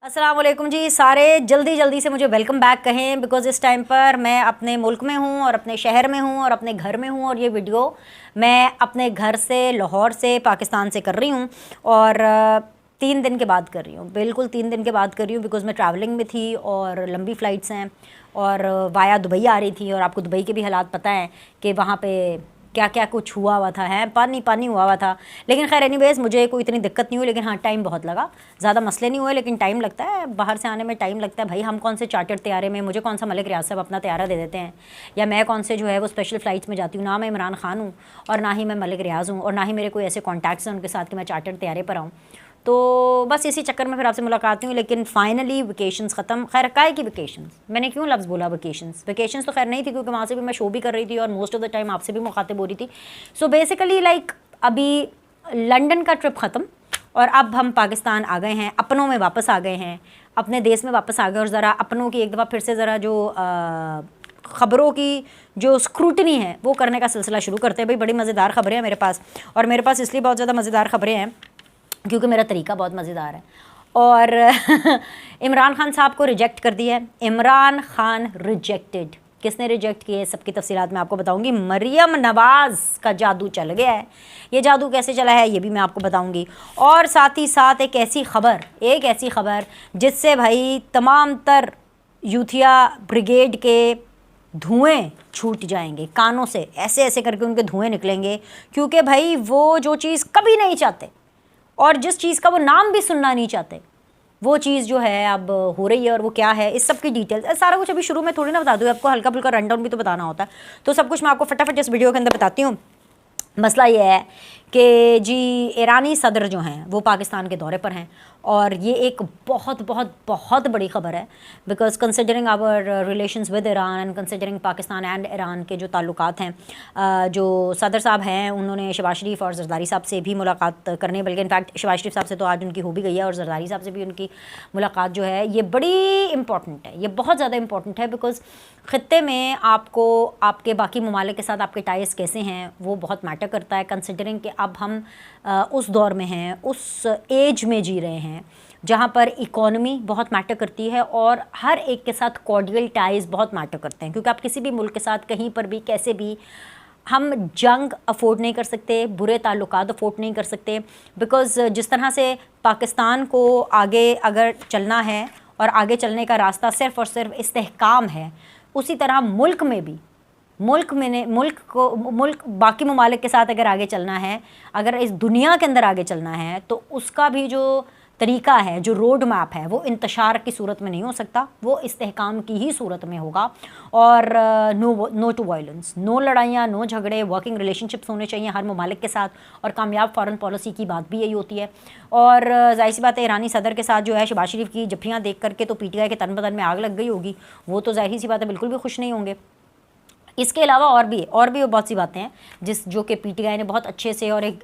अस्सलाम वालेकुम जी। सारे जल्दी जल्दी से मुझे वेलकम बैक कहें, बिकॉज़ इस टाइम पर मैं अपने मुल्क में हूँ और अपने शहर में हूँ और अपने घर में हूँ और ये वीडियो मैं अपने घर से, लाहौर से, पाकिस्तान से कर रही हूँ और 3 दिन के बाद कर रही हूँ। बिल्कुल 3 दिन के बाद कर रही हूँ बिकॉज़ मैं ट्रैवलिंग में थी और लंबी फ़्लाइट्स हैं और वाया दुबई आ रही थी और आपको दुबई के भी हालात पता है कि वहाँ पे क्या क्या कुछ हुआ था, है पानी पानी हुआ था। लेकिन खैर एनीवेज़ मुझे कोई इतनी दिक्कत नहीं हुई, लेकिन हाँ टाइम बहुत लगा। ज़्यादा मसले नहीं हुए लेकिन टाइम लगता है, बाहर से आने में टाइम लगता है। भाई हम कौन से चार्टर्ड तैयारे में, मुझे कौन सा मलिक रियाज साहब अपना तैयारा दे देते हैं, या मैं कौन से जो है वो स्पेशल फ़्लाइट्स में जाती हूँ। ना मैं इमरान खान हूँ और ना ही मैं मलिक रियाज हूँ और ना ही मेरे कोई ऐसे कॉन्टैक्ट्स हैं उनके साथ कि मैं चार्टर्ड तैयारे पर आऊँ। तो बस इसी चक्कर में फिर आपसे मुलाकात हुई। लेकिन फाइनली वेकेशंस ख़त्म। खैर काय की वेकेशंस, मैंने क्यों लफ्ज़ बोला वेकेशंस तो खैर नहीं थी, क्योंकि वहाँ से भी मैं शो भी कर रही थी और मोस्ट ऑफ द टाइम आपसे भी मुखातिब हो रही थी। सो बेसिकली लाइक अभी लंदन का ट्रिप ख़त्म और अब हम पाकिस्तान आ गए हैं, अपनों में वापस आ गए हैं, अपने देश में वापस आ गए और ज़रा अपनों की एक दफ़ा फिर से ज़रा जो ख़बरों की जो स्क्रूटनी है वो करने का सिलसिला शुरू करते हैं। भाई बड़ी मज़ेदार ख़बरें हैं मेरे पास, और मेरे पास इसलिए बहुत ज़्यादा मज़ेदार ख़बरें हैं क्योंकि मेरा तरीका बहुत मज़ेदार है। और इमरान खान साहब को रिजेक्ट कर दिया है। इमरान खान रिजेक्टेड। किसने रिजेक्ट किए, सबकी तफसीलात मैं आपको बताऊंगी। मरियम नवाज़ का जादू चल गया है। ये जादू कैसे चला है ये भी मैं आपको बताऊंगी। और साथ ही साथ एक ऐसी ख़बर जिससे भाई तमाम तर यूथिया ब्रिगेड के धुएं छूट जाएंगे कानों से, ऐसे ऐसे करके उनके धुएं निकलेंगे, क्योंकि भाई वो जो चीज़ कभी नहीं चाहते और जिस चीज़ का वो नाम भी सुनना नहीं चाहते, वो चीज़ जो है अब हो रही है। और वो क्या है, इस सब की डिटेल्स सारा कुछ अभी शुरू में थोड़ी ना बता दूँ, आपको हल्का फुल्का रन डाउन भी तो बताना होता है। तो सब कुछ मैं आपको फटाफट इस वीडियो के अंदर बताती हूँ। मसला ये है कि जी ईरानी सदर जो हैं वो पाकिस्तान के दौरे पर हैं और ये एक बहुत बहुत बहुत बड़ी ख़बर है, because considering our relations with Iran and considering Pakistan and Iran के जो ताल्लुकात हैं। जो सदर साहब हैं उन्होंने शहबाज शरीफ और जरदारी साहब से भी मुलाकात करने, बल्कि इनफैक्ट शहबाज शरीफ साहब से तो आज उनकी हो भी गई है और जरदारी साहब से भी उनकी मुलाकात जो है ये बड़ी इंपॉर्टेंट है, ये बहुत ज़्यादा इंपॉर्टेंट है। बिकॉज ख़ित्ते में आपको आपके बाकी ममालिक के साथ आपके टाइज कैसे हैं वो बहुत मैटर करता है, कंसिडरिंग कि अब हम उस दौर में हैं, उस एज में जी रहे हैं जहाँ पर इकॉनमी बहुत मैटर करती है और हर एक के साथ कॉर्डियल टाइज़ बहुत मैटर करते हैं। क्योंकि आप किसी भी मुल्क के साथ कहीं पर भी कैसे भी, हम जंग अफोर्ड नहीं कर सकते, बुरे ताल्लुकात अफोर्ड नहीं कर सकते। बिकॉज़ जिस तरह से पाकिस्तान को आगे अगर चलना है और आगे चलने का रास्ता सिर्फ़ और सिर्फ इस्तेहकाम है, उसी तरह मुल्क में भी मुल्क बाकी ममालिक के साथ अगर आगे चलना है, अगर इस दुनिया के अंदर आगे चलना है, तो उसका भी जो तरीका है, जो रोड मैप है, वो इंतशार की सूरत में नहीं हो सकता, वो इस्तेहकाम की ही सूरत में होगा। और नो टू वायलेंस, नो लड़ाइयाँ, नो झगड़े, वर्किंग रिलेशनशिप्स होने चाहिए हर ममालिक के साथ, और कामयाब फ़ॉरेन पॉलिसी की बात भी यही होती है। और जाहिर सी बात है ईरानी सदर के साथ जो है शहबाज शरीफ की जफ्फियाँ देख करके तो PTI के तन बदन में आग लग गई होगी, वो तो जाहिर सी बात है बिल्कुल भी खुश नहीं होंगे। इसके अलावा और भी बहुत सी बातें हैं जो कि PTI ने बहुत अच्छे से और एक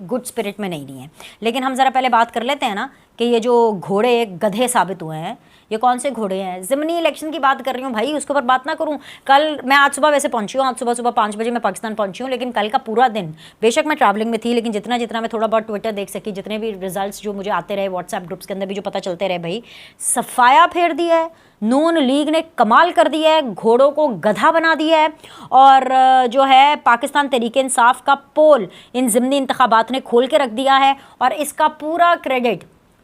गुड स्पिरिट में नहीं ली हैं। लेकिन हम ज़रा पहले बात कर लेते हैं ना कि ये जो घोड़े गधे साबित हुए हैं, ये कौन से घोड़े हैं। ज़िमनी इलेक्शन की बात कर रही हूँ भाई, उसके ऊपर बात ना करूँ। कल मैं आज सुबह वैसे पहुँची हूँ, आज सुबह 5 बजे मैं पाकिस्तान पहुँची हूँ, लेकिन कल का पूरा दिन बेशक मैं ट्रैवलिंग में थी, लेकिन जितना मैं थोड़ा बहुत ट्विटर देख सकी, जितने भी रिजल्ट्स जो मुझे आते रहे, व्हाट्सएप ग्रुप्स के अंदर भी जो पता चलते रहे, भाई सफाया फेर दिया है, नून लीग ने कमाल कर दिया है, घोड़ों को गधा बना दिया है। और जो है पाकिस्तान तहरीक इंसाफ का पोल इन ज़िमनी इंतखाबात ने खोल के रख दिया है, और इसका पूरा क्रेडिट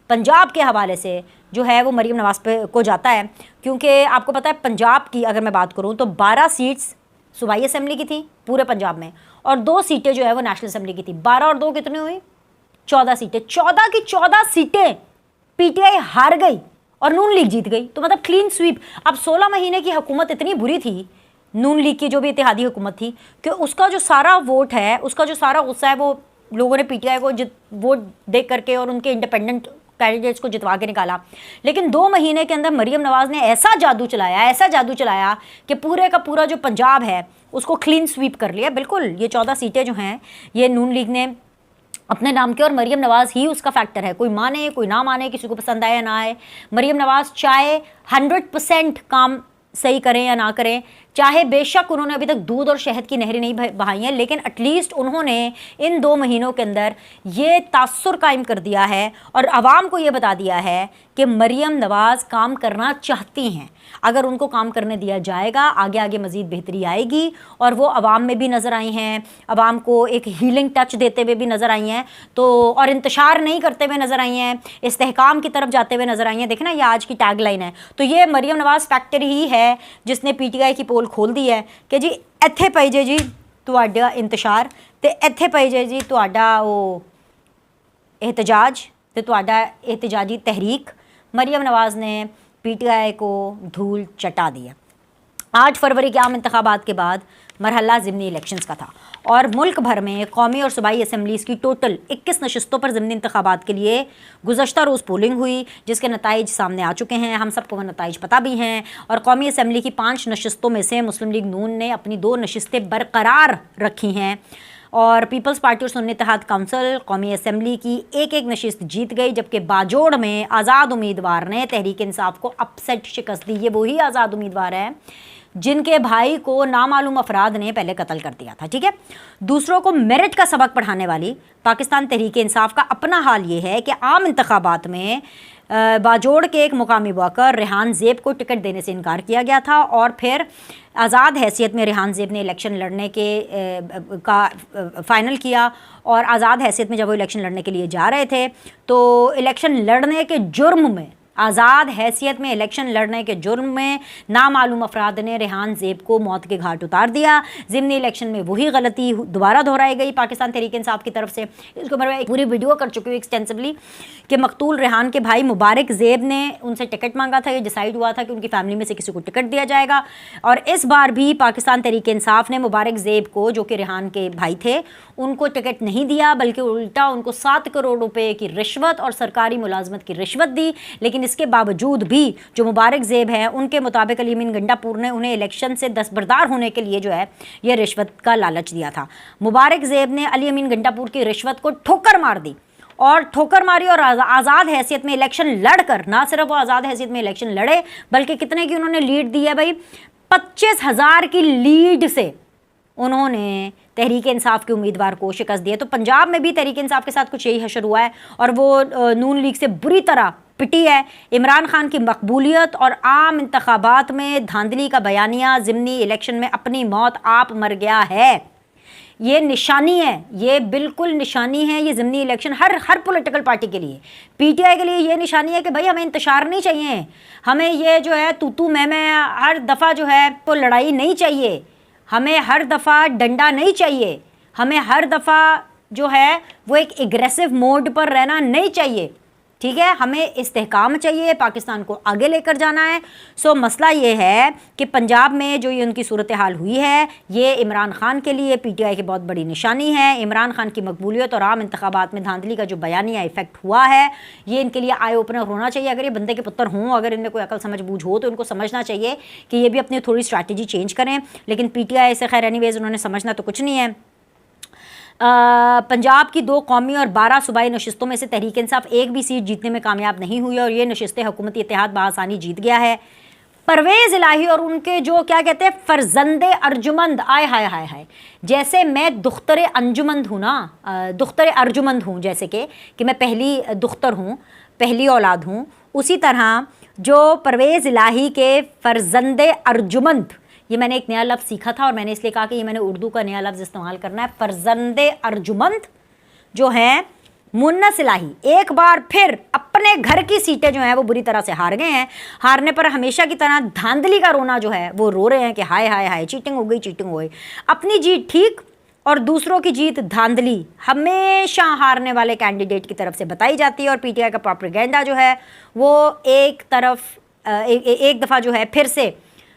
पंजाब के हवाले से जो है वो मरीम नवाज़ पे को जाता है। क्योंकि आपको पता है पंजाब की अगर मैं बात करूँ तो 12 सीट्स सूबाई असम्बली की थी पूरे पंजाब में, और 2 सीटें जो है वो नेशनल असम्बली की थी। 12 और 2 कितनी हुई, 14 सीटें। 14 की 14 सीटें PTI हार गई और नून लीग जीत गई। तो मतलब क्लीन स्वीप। अब 16 महीने की हुकूमत इतनी बुरी थी, नून लीग की जो भी इत्तेहादी हुकूमत थी, कि उसका जो सारा वोट है, उसका जो सारा गुस्सा है, वो लोगों ने PTI को वोट दे करके और उनके इंडिपेंडेंट कैंडिडेट्स को जितवा के निकाला। लेकिन 2 महीने के अंदर मरीम नवाज़ ने ऐसा जादू चलाया कि पूरे का पूरा जो पंजाब है उसको क्लीन स्वीप कर लिया। बिल्कुल ये 14 सीटें जो हैं ये नून लीग ने अपने नाम के, और मरीम नवाज़ ही उसका फैक्टर है। कोई माने कोई ना माने, किसी को पसंद आए या ना आए, मरीम नवाज़ चाहे 100% काम सही करें या ना करें, चाहे बेशक उन्होंने अभी तक दूध और शहद की नहरें नहीं बहाई हैं, लेकिन एटलीस्ट उन्होंने इन 2 महीनों के अंदर ये तासुर कायम कर दिया है और आवाम को ये बता दिया है कि मरियम नवाज़ काम करना चाहती हैं। अगर उनको काम करने दिया जाएगा, आगे आगे मज़ीद बेहतरी आएगी। और वो आवाम में भी नज़र आई हैं, आवाम को एक हीलिंग टच देते हुए भी नज़र आई हैं, तो और इंतशार नहीं करते हुए नज़र आई हैं, इस्तेहकाम की तरफ जाते हुए नज़र आई हैं। देखें ना, ये आज की टैग लाइन है। तो ये मरियम नवाज़ फैक्ट्री ही है जिसने PTI की पोल खोल दी है कि जी इत्थे पई जे जी तुहाडा इंतशार, ते इत्थे पई जे जी तुहाडा वो एहतजाज, ते तुहाडा एहतजाजी तहरीक। मरियम नवाज़ ने PTI को धूल चटा दिया। 8 फरवरी के आम इंतखाबात के बाद मरहला ज़िमनी इलेक्शंस का था और मुल्क भर में कौमी और सूबाई असम्बलीज़ की टोटल 21 नशस्तों पर ज़िमनी इंतखाबात के लिए गुज़श्ता रोज़ पोलिंग हुई, जिसके नताइज सामने आ चुके हैं। हम सबको वह नताइज पता भी हैं। और कौमी असम्बली की 5 नशस्तों में से मुस्लिम लीग नून ने अपनी 2 नशस्तें बरकरार रखी हैं और पीपल्स पार्टी और सुन्नी इत्तेहाद काउंसिल कौमी असम्बली की एक नशिस्त जीत गई, जबकि बाजोड़ में आज़ाद उम्मीदवार ने तहरीक इंसाफ को अपसेट शिकस्त दी। ये वही आज़ाद उम्मीदवार हैं जिनके भाई को नामालूम अफराद ने पहले कत्ल कर दिया था। ठीक है, दूसरों को मेरिट का सबक पढ़ाने वाली पाकिस्तान तहरीक इंसाफ का अपना हाल ये है कि आम इंतखाबात में बाजोड़ के एक मुकामी वर्कर रेहान ज़ेब को टिकट देने से इनकार किया गया था और फिर आज़ाद हैसियत में रेहान ज़ेब ने इलेक्शन लड़ने के का फ़ाइनल किया। और आज़ाद हैसियत में जब वो इलेक्शन लड़ने के लिए जा रहे थे तो इलेक्शन लड़ने के जुर्म में, आज़ाद हैसियत में इलेक्शन लड़ने के जुर्म में नामालूम अफराद ने रेहान ज़ेब को मौत के घाट उतार दिया। ज़िमनी इलेक्शन में वही गलती दोबारा दोहराई गई पाकिस्तान तहरीक इंसाफ की तरफ से। इसके ऊपर मैं पूरी वीडियो कर चुकी हूँ एक्सटेंसिवली कि मकतूल रेहान के भाई मुबारक ज़ेब ने उनसे टिकट मांगा था। ये डिसाइड हुआ था कि उनकी फैमिली में से किसी को टिकट दिया जाएगा और इस बार भी पाकिस्तान तहरीक इंसाफ ने मुबारक ज़ेब को, जो कि रेहान के भाई थे, उनको टिकट नहीं दिया बल्कि उल्टा उनको 7 करोड़ रुपए की रिश्वत और सरकारी मुलाजमत की रिश्वत दी। लेकिन इसके बावजूद भी जो मुबारक ज़ेब हैं उनके मुताबिक अली अमीन गंडापुर ने उन्हें इलेक्शन से दस्तबरदार होने के लिए जो है यह रिश्वत का लालच दिया था। मुबारक ज़ेब ने अली अमीन गंडापुर की रिश्वत को ठोकर मार दी और ठोकर मारी और आज़ाद हैसियत में इलेक्शन लड़कर, ना सिर्फ वो आज़ाद हैसियत में इलेक्शन लड़े बल्कि कितने की उन्होंने लीड दी है भाई, 25,000 की लीड से उन्होंने तहरीक इंसाफ के उम्मीदवार को शिकस्त दी है। तो पंजाब में भी तहरीक इंसाफ के साथ कुछ यही हशर हुआ है और वो नून लीग से बुरी तरह पिटी है। इमरान खान की मकबूलियत और आम इंतखाबात में धांधली का बयानिया, ज़िमनी इलेक्शन में अपनी मौत आप मर गया है, ये निशानी है, ये बिल्कुल निशानी है। ये ज़िमनी इलेक्शन हर पॉलिटिकल पार्टी के लिए, PTI के लिए ये निशानी है कि भाई हमें इंतशार नहीं चाहिए, हमें ये जो है तू मैं हर दफ़ा जो है तो लड़ाई नहीं चाहिए, हमें हर दफ़ा डंडा नहीं चाहिए, हमें हर दफ़ा जो है वो एक एग्रेसिव मोड पर रहना नहीं चाहिए। ठीक है, हमें इस्तेहकाम चाहिए, पाकिस्तान को आगे लेकर जाना है। सो मसला ये है कि पंजाब में जो ये उनकी सूरत हाल हुई है ये इमरान खान के लिए PTI की बहुत बड़ी निशानी है। इमरान खान की मकबूलियत और आम इंतखाबात में धांधली का जो बयानिया इफेक्ट हुआ है ये इनके लिए आई ओपनर होना चाहिए। अगर ये बंदे के पुत्र हों, अगर इनमें कोई अकल समझ बूझ हो तो इनको समझना चाहिए कि ये भी अपनी थोड़ी स्ट्रैटेजी चेंज करें। लेकिन PTI से खैर एनीवेज उन्होंने समझना तो कुछ नहीं है। पंजाब की 2 कौमी और 12 सूबाई नशिस्तों में से तहरीक इंसाफ एक भी सीट जीतने में कामयाब नहीं हुई और ये नशिस्तें हुकूमती इत्तेहाद बआसानी जीत गया है। परवेज़ इलाही और उनके जो क्या कहते हैं फर्जंदे अर्जुमंद, आय हाय हाय हाय, जैसे मैं दुख्तरे अंजुमंद हूँ ना, दुख्तरे अर्जुमंद हूँ, जैसे कि मैं पहली दुख्तर हूँ, पहली औलाद हूँ, उसी तरह जो परवेज़ इलाही के फर्जंदे अर्जुमंद, ये मैंने एक नया लफ्ज़ सीखा था और मैंने इसलिए कहा कि ये मैंने उर्दू का नया लफ्ज़ इस्तेमाल करना है। फर्जंदे अर्जुमंद जो हैं मुन्नस इलाही एक बार फिर अपने घर की सीटें जो हैं वो बुरी तरह से हार गए हैं। हारने पर हमेशा की तरह धांधली का रोना जो है वो रो रहे हैं कि हाय हाय हाय चीटिंग हो गई, चीटिंग हो गई। अपनी जीत ठीक और दूसरों की जीत धांधली हमेशा हारने वाले कैंडिडेट की तरफ से बताई जाती है और PTI का प्रोपेगेंडा जो है वो एक दफ़ा जो है फिर से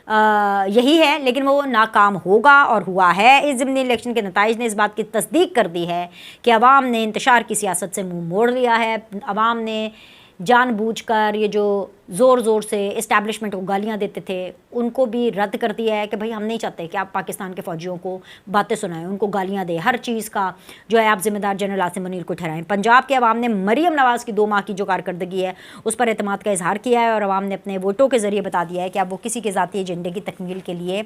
यही है, लेकिन वो नाकाम होगा और हुआ है। इस ज़िमनी इलेक्शन के नताइज ने इस बात की तस्दीक कर दी है कि अवाम ने इंतशार की सियासत से मुंह मोड़ लिया है। अवाम ने जानबूझकर ये जो ज़ोर से इस्टेब्लिशमेंट को गालियां देते थे उनको भी रद्द कर दिया है कि भाई हम नहीं चाहते कि आप पाकिस्तान के फ़ौजियों को बातें सुनाएं, उनको गालियां दें, हर चीज़ का जो है आप ज़िम्मेदार जनरल आसिम मुनीर को ठहराएं। पंजाब के अवाम ने मरियम नवाज़ की 2 माह की जो कारकर्दगी है उस पर एतमाद का इजहार किया है और अवाम ने अपने वोटों के ज़रिए बता दिया है कि अब वो किसी के ज़ाती एजेंडे की तकमील के लिए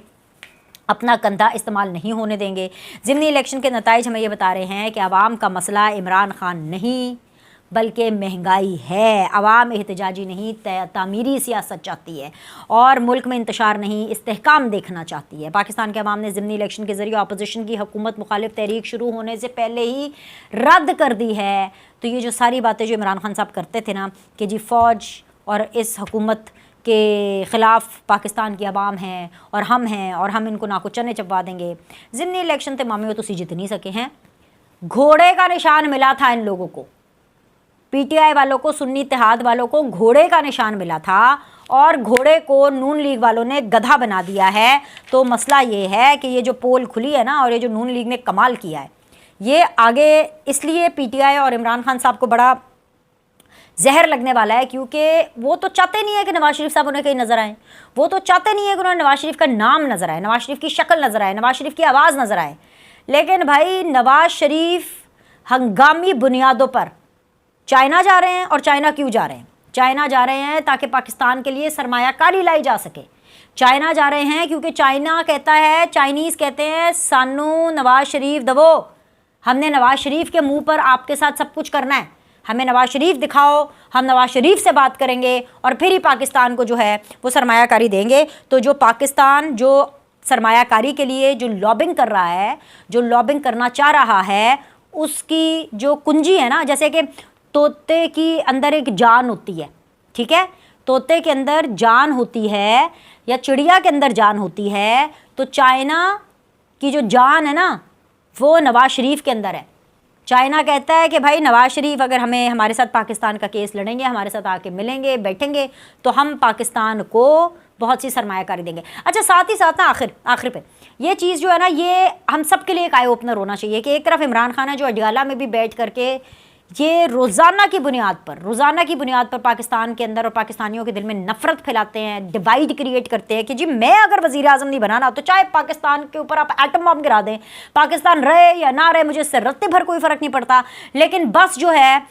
अपना कंधा इस्तेमाल नहीं होने देंगे। ज़िमनी इलेक्शन के नताइज हमें ये बता रहे हैं कि अवाम का मसला इमरान खान नहीं बल्कि महंगाई है। अवाम एहतजाजी नहीं तामीरी सियासत चाहती है और मुल्क में इंतशार नहीं इस्तेहकाम देखना चाहती है। पाकिस्तान के अवाम ने ज़िमनी इलेक्शन के ज़रिए अपोजिशन की हुकूमत मुखालिफ तहरीक शुरू होने से पहले ही रद्द कर दी है। तो ये जो सारी बातें जो इमरान खान साहब करते थे ना कि जी फ़ौज और इस हुकूमत के ख़िलाफ़ पाकिस्तान की आवाम है और हम इनको नाको चने चबवा देंगे। ज़िमनी इलेक्शन तो मामे तो जीत नहीं सके हैं। घोड़े का निशान मिला था इन लोगों को, पीटीआई वालों को, सुन्नी इत्तेहाद वालों को घोड़े का निशान मिला था और घोड़े को नून लीग वालों ने गधा बना दिया है। तो मसला ये है कि ये जो पोल खुली है ना और ये जो नून लीग ने कमाल किया है, ये आगे इसलिए पीटीआई और इमरान खान साहब को बड़ा जहर लगने वाला है क्योंकि वो तो चाहते नहीं है कि नवाज शरीफ साहब उन्हें कहीं नज़र आए। वो तो चाहते नहीं है कि उन्हें नवाज शरीफ का नाम नज़र आए, नवाज शरीफ की शक्ल नज़र आए, नवाज शरीफ की आवाज़ नज़र आए। लेकिन भाई नवाज शरीफ हंगामी बुनियादों पर चाइना जा रहे हैं। और चाइना क्यों जा रहे हैं? चाइना जा रहे हैं ताकि पाकिस्तान के लिए सरमायाकारी लाई जा सके। चाइना जा रहे हैं क्योंकि चाइना कहता है, चाइनीज़ कहते हैं सानू नवाज शरीफ दबो, हमने नवाज शरीफ के मुंह पर आपके साथ सब कुछ करना है, हमें नवाज शरीफ दिखाओ, हम नवाज शरीफ से बात करेंगे और फिर ही पाकिस्तान को जो है वो सरमायाकारी देंगे। तो जो पाकिस्तान जो सरमायाकारी के लिए जो लॉबिंग कर रहा है, जो लॉबिंग करना चाह रहा है, उसकी जो कुंजी है ना, जैसे कि तोते की अंदर एक जान होती है, ठीक है, तोते के अंदर जान होती है या चिड़िया के अंदर जान होती है, तो चाइना की जो जान है ना वो नवाज शरीफ के अंदर है। चाइना कहता है कि भाई नवाज शरीफ अगर हमारे साथ पाकिस्तान का केस लड़ेंगे, हमारे साथ आके मिलेंगे, बैठेंगे, तो हम पाकिस्तान को बहुत सी सरमायाकारी देंगे। अच्छा, साथ ही साथ ना आखिर पे ये चीज़ जो है ना, ये हम सब के लिए एक आई ओपनर होना चाहिए कि एक तरफ इमरान खान है जो अडियाला में भी बैठ करके ये रोज़ाना की बुनियाद पर पाकिस्तान के अंदर और पाकिस्तानियों के दिल में नफ़रत फैलाते हैं, डिवाइड क्रिएट करते हैं कि जी मैं अगर वज़ीर आज़म नहीं बनाना तो चाहे पाकिस्तान के ऊपर आप एटम बम गिरा दें, पाकिस्तान रहे या ना रहे मुझे इससे रत्ते भर कोई फ़र्क नहीं पड़ता, लेकिन बस जो है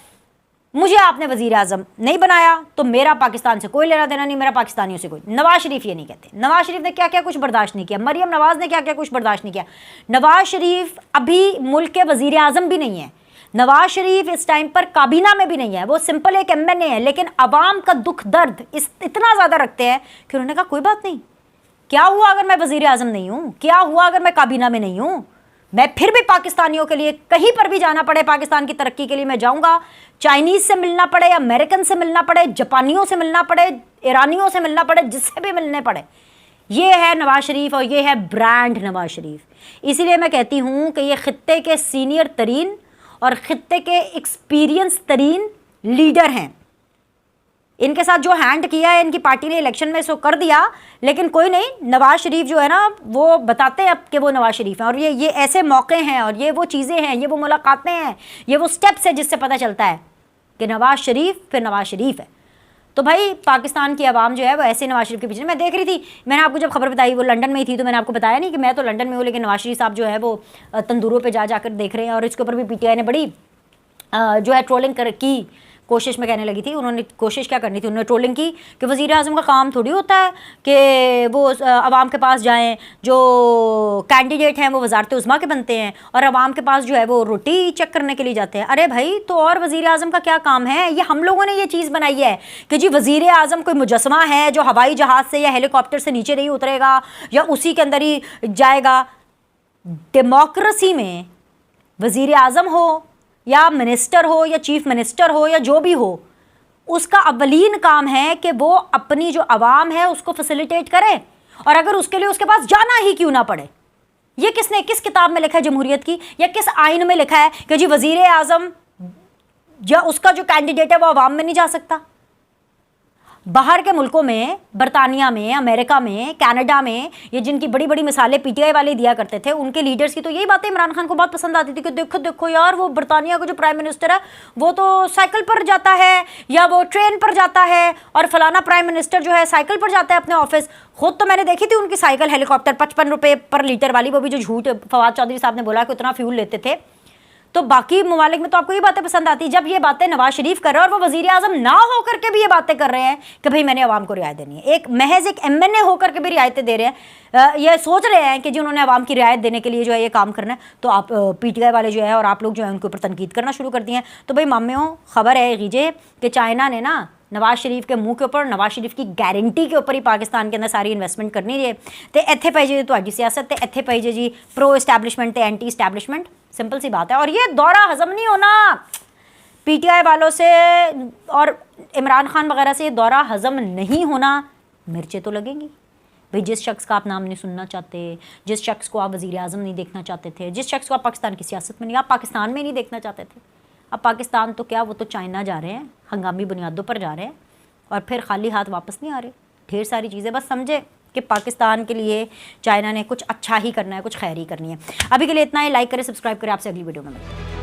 मुझे आपने वज़ीर आज़म नहीं बनाया तो मेरा पाकिस्तान से कोई लेना देना नहीं, मेरा पाकिस्तानियों से कोई। नवाज शरीफ ये नहीं कहते। नवाज शरीफ ने क्या क्या कुछ बर्दाश्त नहीं किया, मरियम नवाज़ ने क्या क्या कुछ बर्दाश्त नहीं किया। नवाज शरीफ अभी मुल्क के वज़ीर आज़म भी नहीं है, नवाज शरीफ इस टाइम पर काबीना में भी नहीं है, वो सिंपल एक एमएनए है, लेकिन अवाम का दुख दर्द इतना ज़्यादा रखते हैं कि उन्होंने कहा कोई बात नहीं, क्या हुआ अगर मैं वज़ीर आज़म नहीं हूँ, क्या हुआ अगर मैं काबीना में नहीं हूँ, मैं फिर भी पाकिस्तानियों के लिए कहीं पर भी जाना पड़े, पाकिस्तान की तरक्की के लिए मैं जाऊँगा, चाइनीज़ से मिलना पड़े, अमेरिकन से मिलना पड़े, जापानियों से मिलना पड़े, ईरानियों से मिलना पड़े, जिससे भी मिलने पड़े। ये है नवाज शरीफ और ये है ब्रांड नवाज शरीफ। इसीलिए मैं कहती हूँ कि ये खित्ते के सीनियर तरीन और खित्ते के एक्सपीरियंस तरीन लीडर हैं। इनके साथ जो हैंड किया है इनकी पार्टी ने इलेक्शन में सो कर दिया, लेकिन कोई नहीं, नवाज शरीफ जो है ना वो बताते हैं अब कि वो नवाज शरीफ हैं। और ये ऐसे मौके हैं और ये वो चीज़ें हैं, ये वो मुलाकातें हैं, ये वो स्टेप्स हैं जिससे पता चलता है कि नवाज शरीफ फिर नवाज शरीफ है। तो भाई पाकिस्तान की आवाम जो है वो ऐसे नवाज शरीफ के पीछे। मैं देख रही थी, मैंने आपको जब खबर बताई वो लंदन में ही थी, तो मैंने आपको बताया नहीं कि मैं तो लंदन में हूँ, लेकिन नवाज शरीफ साहब जो है वो तंदूरों पे जाकर देख रहे हैं। और इसके ऊपर भी पीटीआई ने बड़ी जो है ट्रोलिंग की कोशिश में कहने लगी थी। उन्होंने कोशिश क्या करनी थी, उन्होंने ट्रोलिंग की कि वज़ीर आज़म का काम थोड़ी होता है कि वो आवाम के पास जाएं, जो कैंडिडेट हैं वो वज़ारत उज़्मा के बनते हैं और आवाम के पास जो है वो रोटी चेक करने के लिए जाते हैं। अरे भाई, तो और वज़ीर आज़म का क्या काम है? ये हम लोगों ने ये चीज़ बनाई है कि जी वज़ीर आज़म कोई मुजस्समा है जो हवाई जहाज़ से या हेलीकॉप्टर से नीचे नहीं उतरेगा या उसी के अंदर ही जाएगा। डेमोक्रेसी में वज़ीर आज़म हो या मिनिस्टर हो या चीफ मिनिस्टर हो या जो भी हो, उसका अवलीन काम है कि वो अपनी जो आवाम है उसको फैसिलिटेट करे, और अगर उसके लिए उसके पास जाना ही क्यों ना पड़े। ये किस किताब में लिखा है जमहूरियत की, या किस आइन में लिखा है कि जी वज़ीर आज़म या उसका जो कैंडिडेट है वो आवाम में नहीं जा सकता? बाहर के मुल्कों में, बरतानिया में, अमेरिका में, कनाडा में, ये जिनकी बड़ी बड़ी मिसालें पीटीआई वाले दिया करते थे, उनके लीडर्स की तो यही बातें इमरान खान को बहुत पसंद आती थी कि देखो देखो यार, वो बरतानिया का जो प्राइम मिनिस्टर है वो तो साइकिल पर जाता है या वो ट्रेन पर जाता है, और फलाना प्राइम मिनिस्टर जो है साइकिल पर जाता है अपने ऑफिस। खुद तो मैंने देखी थी उनकी साइकिल हेलीकॉप्टर 55 रुपये पर लीटर वाली, वो भी जो झूठ फवाद चौधरी साहब ने बोला कि उतना फ्यूल लेते थे। तो बाकी ममालिक में तो आपको ये बातें पसंद आती। जब ये बातें नवाज शरीफ कर रहे हैं और वो वजीर आजम ना होकर के भी ये बातें कर रहे हैं कि भाई मैंने अवाम को रियायत देनी है, एक महज एक MNA होकर के भी रियायतें दे रहे हैं, ये सोच रहे हैं कि जी उन्होंने अवाम की रियायत देने के लिए जो है ये काम करना है, तो आप PTI वाले जो है और आप लोग जो है उनके ऊपर तनकीद करना शुरू कर दिए हैं। तो भाई मामियों, खबर है गीजे कि चाइना ने ना नवाज शरीफ के मुंह के ऊपर, नवाज शरीफ की गारंटी के ऊपर ही पाकिस्तान के अंदर सारी इन्वेस्टमेंट करनी है। तो इत्थे पाई जी तुहाडी सियासत, ते इत्थे पाई जी प्रो इस्टैबलिशमेंट ते एंटी इस्टैबलिशमेंट, सिंपल सी बात है। और ये दौरा हजम नहीं होना PTI वालों से और इमरान खान वगैरह से, ये दौरा हजम नहीं होना। मिर्चें तो लगेंगी भाई, जिस शख्स का आप नाम नहीं सुनना चाहते, जिस शख्स को आप वज़ीर आज़म नहीं देखना चाहते थे, जिस शख्स को आप पाकिस्तान की सियासत में नहीं, आप पाकिस्तान में नहीं देखना चाहते थे, अब पाकिस्तान तो क्या, वो तो चाइना जा रहे हैं, हंगामी बुनियादों पर जा रहे हैं और फिर खाली हाथ वापस नहीं आ रहे। ढेर सारी चीज़ें, बस समझे कि पाकिस्तान के लिए चाइना ने कुछ अच्छा ही करना है, कुछ खैर ही करनी है। अभी के लिए इतना ही। लाइक करें, सब्सक्राइब करें, आपसे अगली वीडियो में मिलते हैं।